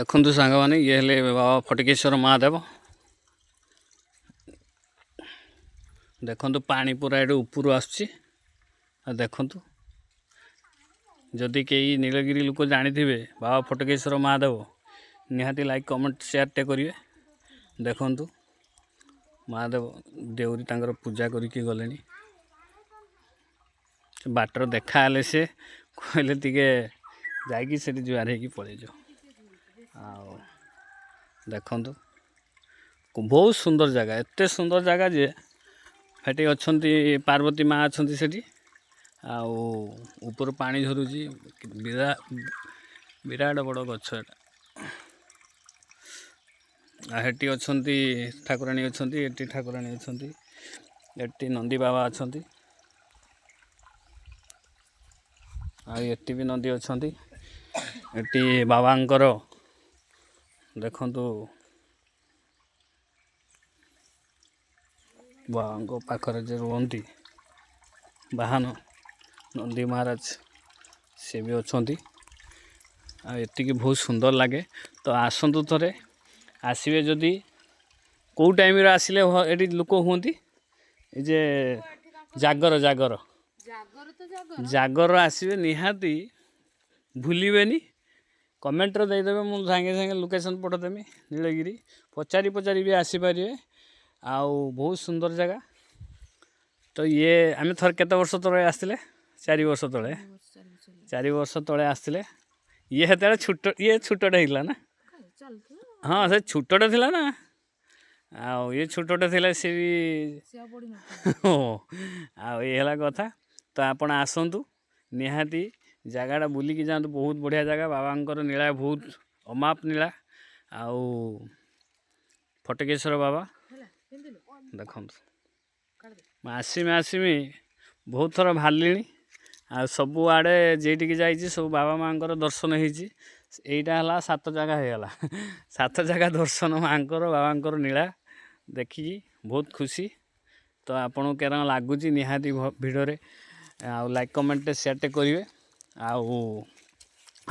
देखु सांग मैंने ये हेले बाबा फटकेश्वर महादेव देखु पानी पूरा ये ऊपर आसुच्ची देखु जदि कई नीलगिरी लोक जानी थे बाबा फटकेश्वर महादेव निहाती लाइक कमेंट शेयर टे करेंगे। देखु महादेव देउरी तांकर पूजा करके गले बाटर देखा से कहले टे जा जुआर हो पलि जाओ देखु बहुत सुंदर जगह एत सुंदर जगह जे हेटी अच्छा पार्वती माँ अच्छा से ऊपर पानी झरुची विराट बड़ गछ हेटी अच्छा ठाकुराणी अच्छा एटी ठाकुराणी अच्छा एटी नंदी बाबा अच्छा एटी भी नंदी अच्छा एटी बाबांकर देखंतु बाबा पाखरे जे रुहंती बाहन नंदी महाराज से भी अच्छा एतिकी बहुत सुंदर लगे। तो आसतु थे आसवे जदि कौ टाइम आसिले ये लोक हमें जे जागर जागर जागर आसवे निहाती भूलेनि कमेंट देदेवे मुझे सागे सागे लोकेशन पठदेमी नीलगिरी पचारि पचारि भी आसीपारे आउ बहुत सुंदर जगह। तो ये आम थर केते वर्ष तले आसते 4 वर्ष तले 4 वर्ष तले आसते ये हेते छोट ये छोटे होता ना हाँ से छोटे थिला ना आउ ये छोटे थिला से भी आउ ये है कथा। तो आपण आसतु निहाती जगह बुलिकी जातु बहुत बढ़िया जगह बाबांकर नीला बहुत अमाप नीला आउ फटकेश्वर बाबा देखु आसमी आसमी बहुत थर भाली आ सबु आड़े जेटिकी जाइए सब बाबा माँ दर्शन होईटा है 7 जगह होगला 7 जगह दर्शन माँ बाबा नीला देखिकी बहुत खुशी। तो आपन के लगुच निहाती भिडियो आ लाइक कमेंट शेयर करेंगे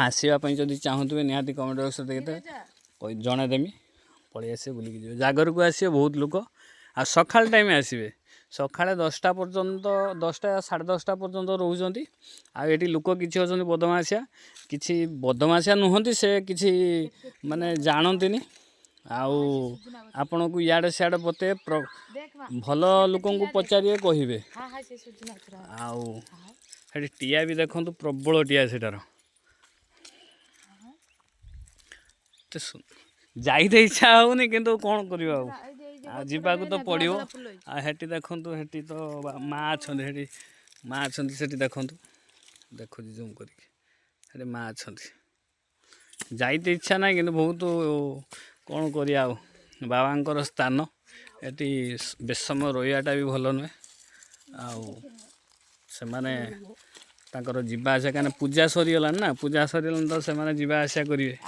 आसवाई जब चाहूबे निहाती कमेंट बक्स देखते जनईदेमी पलि आसे बुलिकी जागर को आसे बहुत लोक आ सकाल टाइम आसवे सका 10टा पर्यंत 10टा 10:30 पर्यंत रोच आठी लोक कि अच्छा बदमाशिया कि बदमाशिया नुहति से कि माने जानती आपण को इे सियाड़े बते भल लोक पचारे कहे आउ टीआ भी देखु प्रबल टीआ सेटार जाइते इच्छा होनी किंतु कौन करवा जावाक तो पड़ो आटी देखु हेटी तो माँ अच्छा हेटी माँ अच्छा से देखु देखु जूम कर माँ अच्छा जाइते इच्छा ना कि बहुत कौन करा बाबांकर स्थान एटी बेस समय रहीटा भी भल नुहे से माने तांकर जीवा आसा कहीं पूजा सरीगला ना पूजा सरीगला तो से जीवा आसा करेंगे।